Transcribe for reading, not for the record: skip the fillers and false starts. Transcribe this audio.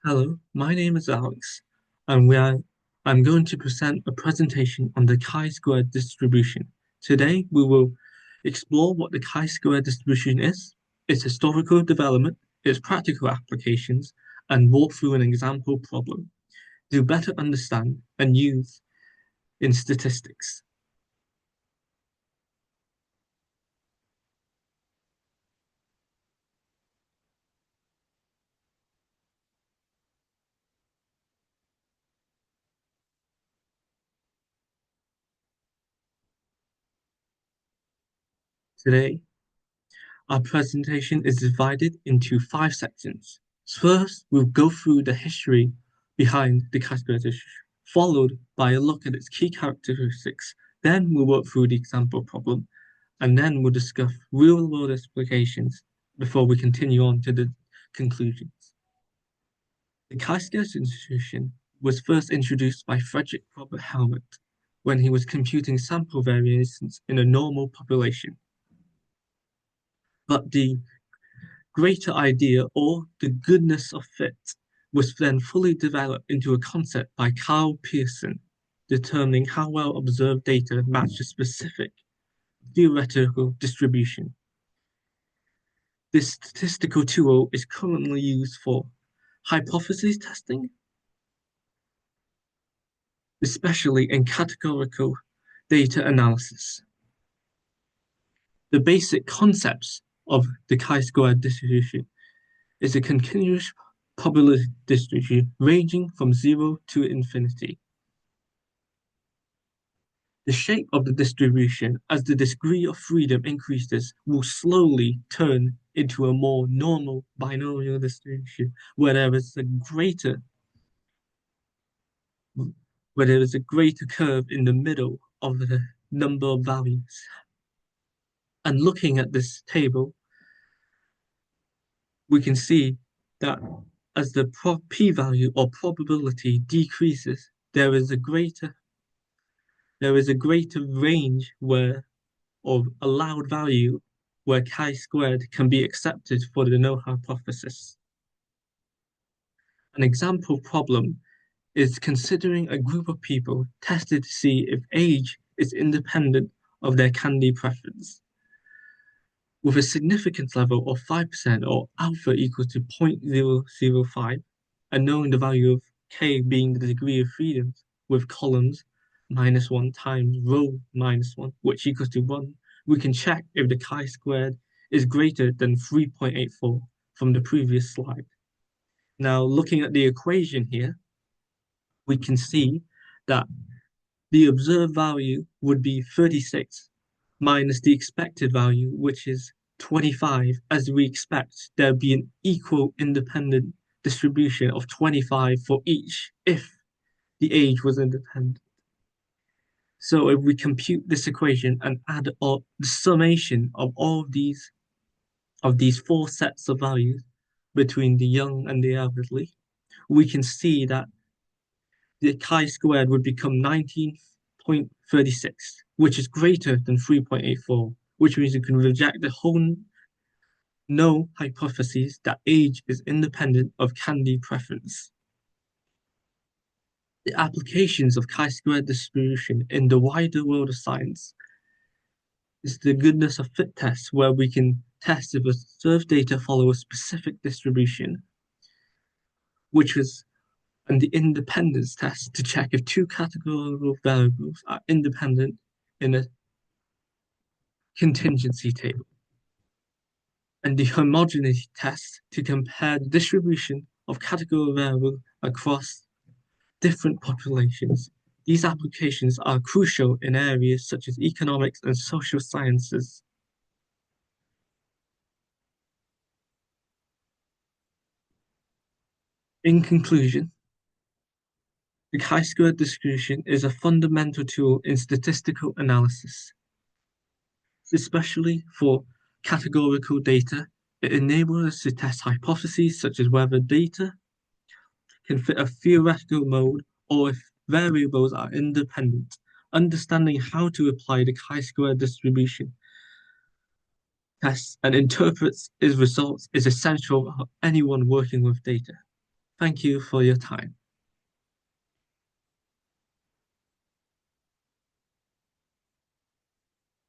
Hello, my name is Alex, and I'm going to present a presentation on the chi-square distribution. Today, we will explore what the chi-square distribution is, its historical development, its practical applications, and walk through an example problem to better understand and use in statistics. Today, our presentation is divided into five sections. First, we'll go through the history behind the chi-square distribution, followed by a look at its key characteristics. Then we'll work through the example problem, and then we'll discuss real-world applications before we continue on to the conclusions. The chi-square distribution was first introduced by Frederick Robert Helmont when he was computing sample variations in a normal population. But the greater idea or the goodness of fit was then fully developed into a concept by Carl Pearson, determining how well observed data matched a specific theoretical distribution. This statistical tool is currently used for hypothesis testing, especially in categorical data analysis. The basic concepts of the chi-square distribution is a continuous probability distribution ranging from 0 to infinity. The shape of the distribution, as the degree of freedom increases, will slowly turn into a more normal binomial distribution where there is a greater curve in the middle of the number of values. And looking at this table, we can see that as the p-value or probability decreases, there is a greater range where of allowed value where chi-squared can be accepted for the null hypothesis. An example problem is considering a group of people tested to see if age is independent of their candy preference. With a significance level of 5% or alpha equal to 0.005, and knowing the value of k being the degree of freedom with columns -1 times rho -1, which equals to 1, we can check if the chi-squared is greater than 3.84 from the previous slide. Now, looking at the equation here, we can see that the observed value would be 36 minus the expected value, which is 25, as we expect there be an equal independent distribution of 25 for each if the age was independent. So if we compute this equation and add up the summation of all of these four sets of values between the young and the elderly, we can see that the chi-squared would become 19.36, which is greater than 3.84, which means you can reject the whole null hypothesis that age is independent of candy preference. The applications of chi-squared distribution in the wider world of science is the goodness of fit tests, where we can test if observed data follow a specific distribution, which was and the independence test to check if two categorical variables are independent in a contingency table, and the homogeneity test to compare the distribution of categorical variables across different populations. These applications are crucial in areas such as economics and social sciences. In conclusion, the chi-square distribution is a fundamental tool in statistical analysis, especially for categorical data. It enables us to test hypotheses such as whether data can fit a theoretical mode or if variables are independent. Understanding how to apply the chi-square distribution tests and interprets its results is essential for anyone working with data. Thank you for your time.